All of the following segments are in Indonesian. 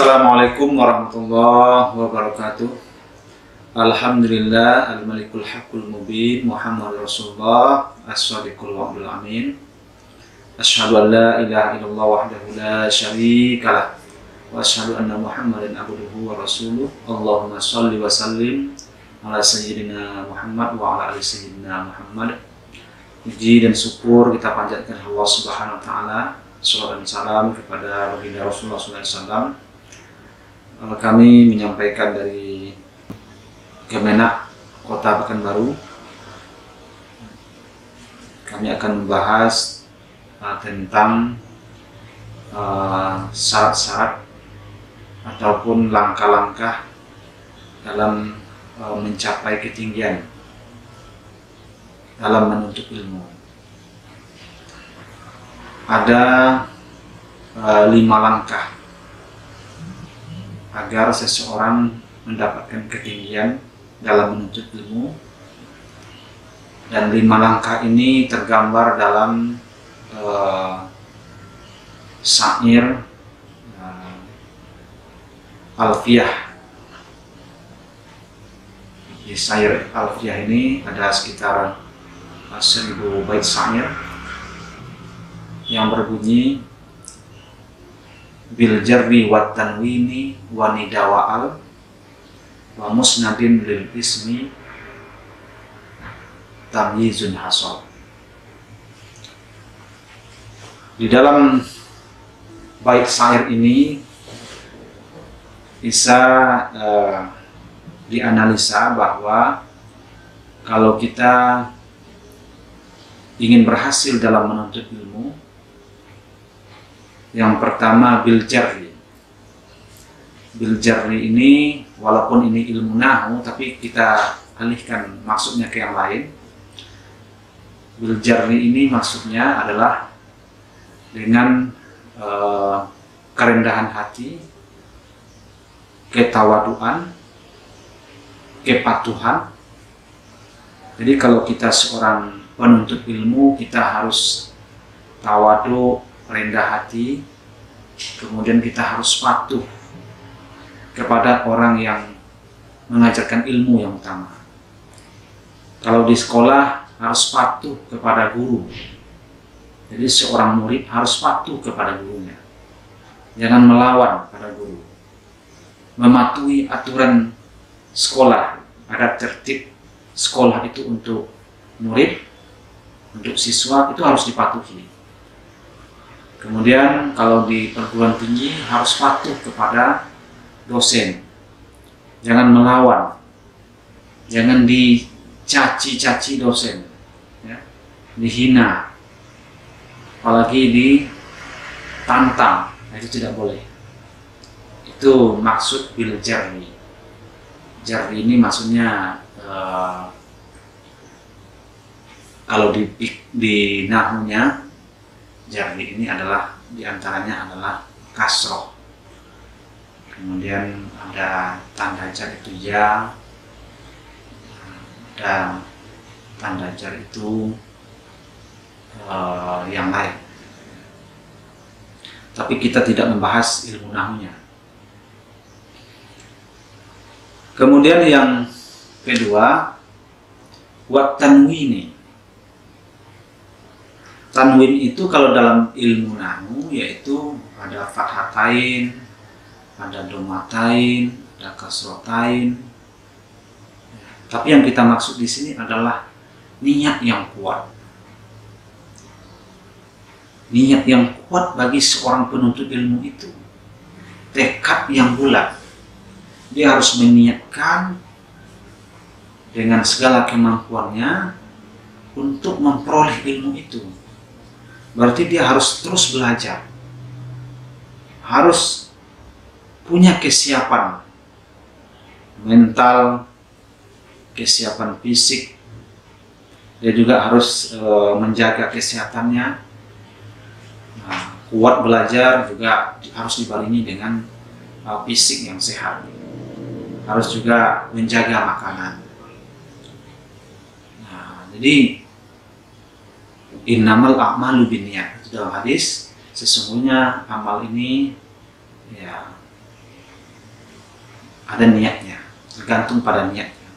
Assalamualaikum warahmatullahi wabarakatuh. Alhamdulillah al-malikul haqqul mubin Muhammad Rasulullah as-sadiqul wa'dul amin. Asyhadu an la ilaha illallah wahdahu la syarikalah wa asyhadu anna Muhammadan abduhu wa rasuluh. Allahumma shalli wa sallim ala sayyidina Muhammad wa ala ali sayyidina Muhammad. Puji dan syukur kita panjatkan Allah Subhanahu wa taala. Salawat dan salam kepada baginda Rasulullah SAW. Kami menyampaikan dari Kemenak Kota Pekanbaru. Kami akan membahas tentang syarat-syarat ataupun langkah-langkah dalam mencapai ketinggian dalam menuntut ilmu. Ada 5 langkah agar seseorang mendapatkan ketinggian dalam menuntut ilmu, dan 5 langkah ini tergambar dalam syair Alfiyah. Di syair Alfiyah ini ada sekitar 1000 bait syair yang berbunyi bil jarri wat tanwini wa nidawa'al wa musnadin lil ismi tamyizun hasal. Di dalam bait syair ini bisa dianalisa bahwa kalau kita ingin berhasil dalam menuntut ilmu, yang pertama bil jarri. Bil jarri ini walaupun ini ilmu nahwu tapi kita alihkan maksudnya ke yang lain. Bil jarri ini maksudnya adalah dengan kerendahan hati, ketawaduan, kepatuhan. Jadi kalau kita seorang penuntut ilmu, kita harus tawadu, rendah hati, kemudian kita harus patuh kepada orang yang mengajarkan ilmu yang utama. Kalau di sekolah harus patuh kepada guru. Jadi seorang murid harus patuh kepada gurunya. Jangan melawan pada guru. Mematuhi aturan sekolah, ada tertib sekolah itu untuk murid, untuk siswa itu harus dipatuhi. Kemudian kalau di perguruan tinggi harus patuh kepada dosen. Jangan melawan. Jangan dicaci-caci dosen. Ya. Dihina. Apalagi ditantang. Nah, itu tidak boleh. Itu maksud bil jarri. Jarri ini maksudnya kalau di nahwunya, jarri ini adalah diantaranya adalah kasroh, kemudian ada tanda jar itu ya, dan tanda jar itu yang lain. Tapi kita tidak membahas ilmu nahwunya. Kemudian yang kedua, wat tanwini. Tanwin itu kalau dalam ilmu nahwu yaitu ada fathatain, ada domatain, ada kasrotain. Tapi yang kita maksud di sini adalah niat yang kuat. Niat yang kuat bagi seorang penuntut ilmu itu. Tekad yang bulat. Dia harus meniatkan dengan segala kemampuannya untuk memperoleh ilmu itu. Berarti dia harus terus belajar, harus punya kesiapan mental, kesiapan fisik. Dia juga harus menjaga kesehatannya. Nah, kuat belajar juga harus dibarengi dengan fisik yang sehat. Harus juga menjaga makanan. Nah, jadi innamal a'malu binniyat, dalam hadis sesungguhnya amal ini ya ada niatnya, tergantung pada niatnya.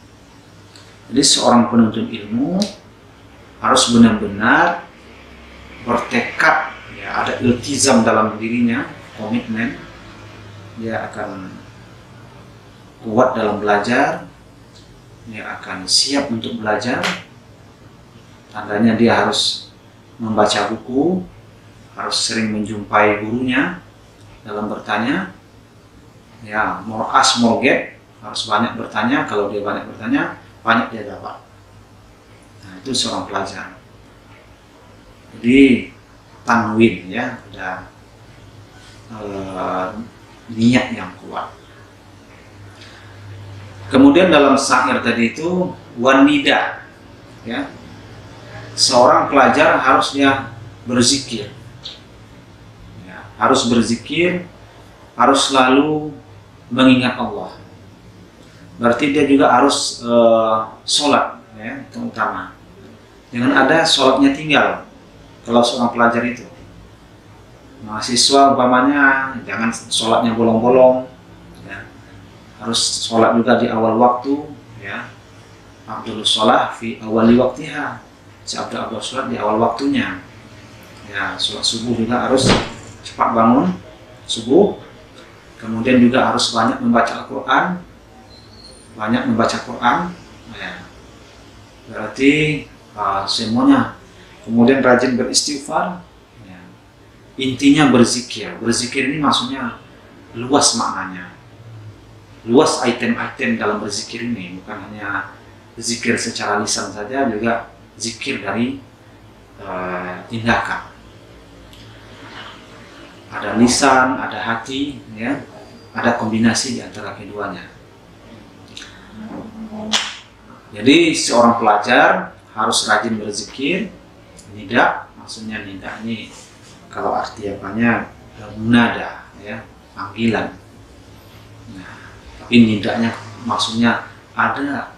Jadi seorang penuntut ilmu harus benar-benar bertekad, ya, ada iltizam dalam dirinya, komitmen, dia akan kuat dalam belajar, dia akan siap untuk belajar. Tandanya dia harus membaca buku, harus sering menjumpai gurunya dalam bertanya, ya, more ask more get, harus banyak bertanya. Kalau dia banyak bertanya, banyak dia dapat. Nah, itu seorang pelajar. Jadi tanwin, ya, ada niat yang kuat. Kemudian dalam syair tadi itu wanida, ya, seorang pelajar harus dia berzikir, ya, harus berzikir, harus selalu mengingat Allah. Berarti dia juga harus sholat, ya, itu utama. Jangan ada sholatnya tinggal. Kalau seorang pelajar itu, mahasiswa umpamanya, jangan sholatnya bolong-bolong, ya. Harus sholat juga di awal waktu, ya. Afdhalus sholat fi awali waktiha, seabdal sholat di awal waktunya, ya. Sholat subuh juga harus cepat bangun subuh. Kemudian juga harus banyak membaca Al-Quran, banyak membaca Quran, ya. Berarti semuanya. Kemudian rajin beristighfar, ya. Intinya berzikir. Berzikir ini maksudnya luas maknanya, luas item-item dalam berzikir ini, bukan hanya zikir secara lisan saja, juga zikir dari tindakan. Ada lisan, ada hati, ya, ada kombinasi di antara keduanya. Jadi seorang pelajar harus rajin berzikir. Nida, maksudnya nida ini kalau arti apanya munada, ya, panggilan. Nah, tapi nidanya maksudnya ada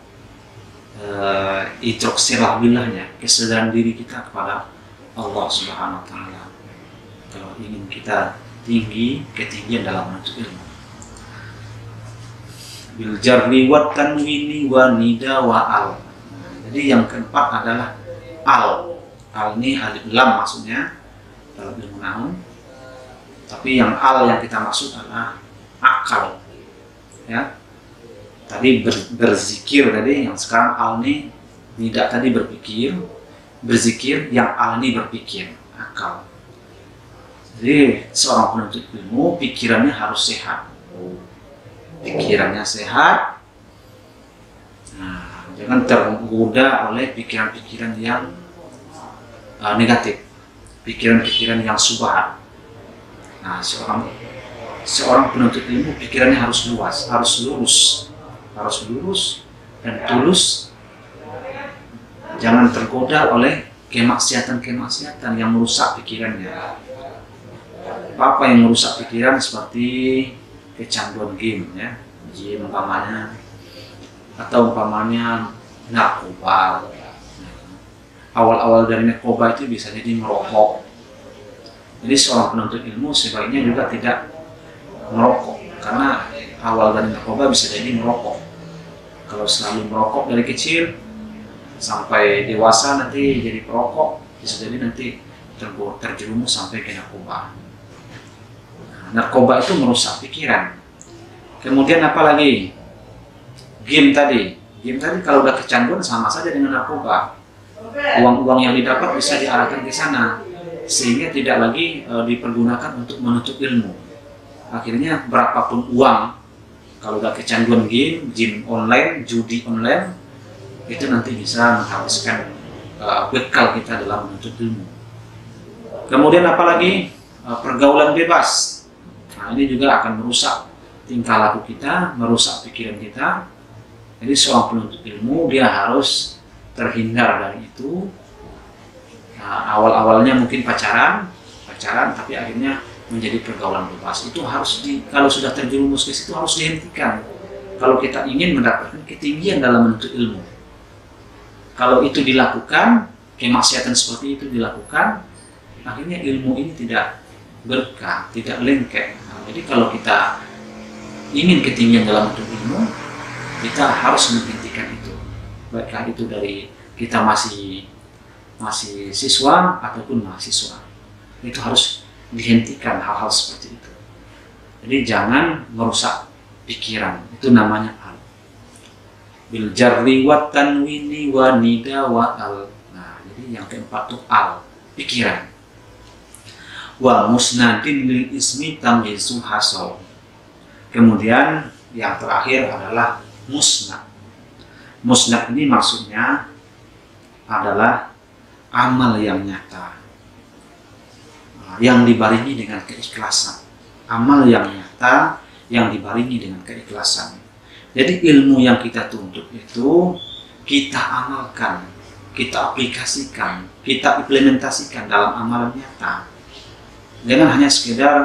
itroksirah billahnya, kesadaran diri kita kepada Allah Subhanahu wa Ta'ala. Kalau ingin kita tinggi, ketinggian dalam menuntut ilmu. Bil jarri wa tanwini wa nida wa al. Jadi yang keempat adalah al. Al ini alif lam maksudnya dalam ilmu nahwu. Tapi yang al yang kita maksud adalah akal, ya. Tadi berzikir tadi, yang sekarang al ini tidak tadi berpikir, berzikir, yang al ini berpikir, akal. Jadi seorang penuntut ilmu pikirannya harus sehat. Pikirannya sehat. Nah, jangan tergoda oleh pikiran-pikiran yang negatif, pikiran-pikiran yang subhat. Nah, seorang penuntut ilmu pikirannya harus luas, harus lurus dan tulus. Jangan tergoda oleh kemaksiatan-kemaksiatan yang merusak pikirannya. Apa yang merusak pikiran seperti kecanduan game, ya, game umpamanya, atau umpamanya narkoba. Awal-awal dari narkoba itu bisa jadi merokok. Jadi seorang penuntut ilmu sebaiknya juga tidak merokok, karena awal dari narkoba bisa jadi merokok. Kalau selalu merokok dari kecil sampai dewasa nanti jadi perokok, bisa jadi nanti terjerumus sampai ke narkoba. Nah, narkoba itu merusak pikiran. Kemudian apa lagi? Game tadi kalau udah kecanduan sama saja dengan narkoba. Uang-uang yang didapat bisa diarahkan ke sana, sehingga tidak lagi dipergunakan untuk menuntut ilmu. Akhirnya berapapun uang, kalau udah kecanduan game online, judi online, itu nanti bisa menghabiskan bekal kita dalam menuntut ilmu. Kemudian apalagi pergaulan bebas. Nah, ini juga akan merusak tingkah laku kita, merusak pikiran kita. Jadi seorang penuntut ilmu dia harus terhindar dari itu. Nah, awal-awalnya mungkin pacaran, tapi akhirnya menjadi pergaulan bebas. Itu harus kalau sudah terjerumus ke situ harus dihentikan. Kalau kita ingin mendapatkan ketinggian dalam menuntut ilmu. Kalau itu dilakukan, kemaksiatan seperti itu dilakukan, akhirnya ilmu ini tidak berkah, tidak lengket. Nah, jadi kalau kita ingin ketinggian dalam menuntut ilmu, kita harus menghentikan itu. Baiklah itu dari kita masih siswa ataupun mahasiswa. Itu harus dihentikan hal-hal seperti itu. Jadi jangan merusak pikiran. Itu namanya al. Bil jarri wa tanwini wa nida wa al. Nah, jadi yang keempat itu al, pikiran. Wa musnadin lil ismi tamyizu hasal. Kemudian yang terakhir adalah musnad. Musnad ini maksudnya adalah amal yang nyata, yang dibarengi dengan keikhlasan. Amal yang nyata yang dibarengi dengan keikhlasan. Jadi ilmu yang kita tuntut itu kita amalkan, kita aplikasikan, kita implementasikan dalam amalan nyata. Jangan hanya sekedar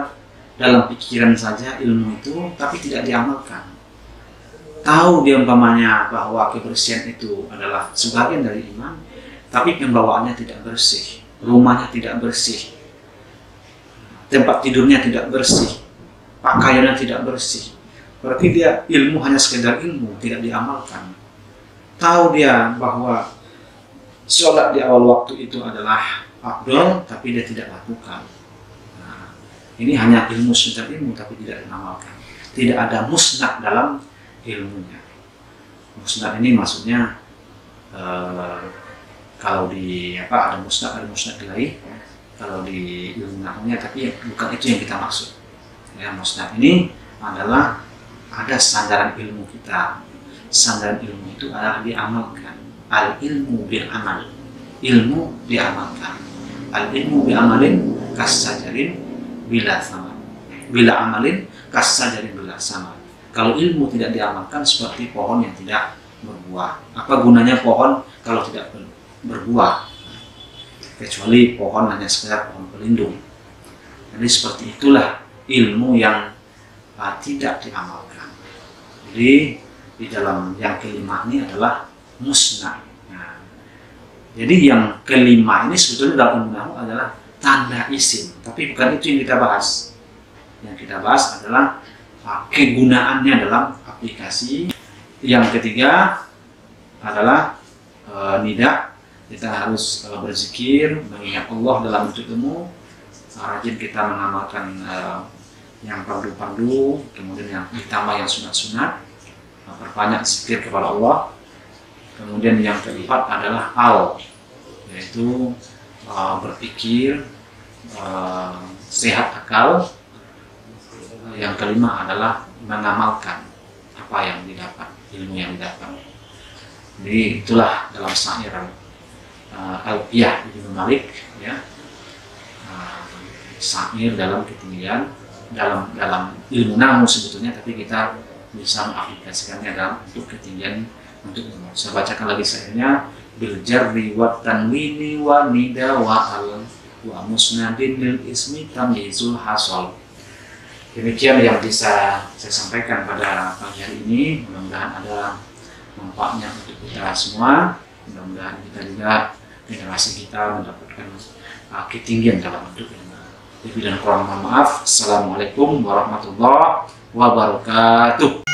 dalam pikiran saja ilmu itu, tapi tidak diamalkan. Tahu dia umpamanya bahwa kebersihan itu adalah sebagian dari iman, tapi pembawaannya tidak bersih, rumahnya tidak bersih, tempat tidurnya tidak bersih, pakaiannya tidak bersih. Berarti dia ilmu hanya sekedar ilmu, tidak diamalkan. Tahu dia bahwa sholat di awal waktu itu adalah afdal, tapi dia tidak lakukan. Nah, ini hanya ilmu sekedar ilmu, tapi tidak diamalkan. Tidak ada musnad dalam ilmunya. Musnad ini maksudnya kalau di ada musnad ilahi, kalau di ilmu nahwunya, tapi bukan itu yang kita maksud. Ya, musnad ini adalah ada sandaran ilmu kita. Sandaran ilmu itu adalah diamalkan. Al ilmu bil amal. Ilmu diamalkan. Al ilmu bi amalin kasajarin bila sama. Bila amalin kasajarin bila sama. Kalau ilmu tidak diamalkan seperti pohon yang tidak berbuah. Apa gunanya pohon kalau tidak berbuah? Kecuali pohon hanya sekedar pohon pelindung. Jadi seperti itulah ilmu yang tidak diamalkan. Jadi di dalam yang kelima ini adalah musnad. Nah, jadi yang kelima ini sebetulnya dalam ilmu nahwu adalah tanda isim, tapi bukan itu yang kita bahas. Yang kita bahas adalah kegunaannya dalam aplikasi. Yang ketiga adalah nida. Kita harus berzikir, mengingat Allah dalam menuntut ilmu. Rajin kita mengamalkan yang fardu-fardu, kemudian yang ditambah yang sunat-sunat. Perbanyak zikir kepada Allah. Kemudian yang keempat adalah al, yaitu berpikir, sehat akal. Yang kelima adalah mengamalkan apa yang didapat, ilmu yang didapat. Jadi itulah dalam syair Alfiyah Ibnu Malik, ya, syair dalam ketinggian dalam ilmu nahwu sebetulnya, tapi kita bisa mengaplikasikannya dalam untuk ketinggian untuk ilmu. Saya bacakan lagi syairnya. Bil jarri wa tanwini wa nida wa al wa musnadin lil ismi tamyizul hasal. Demikian yang bisa saya sampaikan pada pagi hari ini. Mudah-mudahan ada manfaatnya untuk kita semua. Mudah-mudahan kita juga, generasi kita, mendapatkan ketinggian dalam hidup ilmu. Lebih dan kurang mohon maaf. Assalamualaikum warahmatullahi wabarakatuh.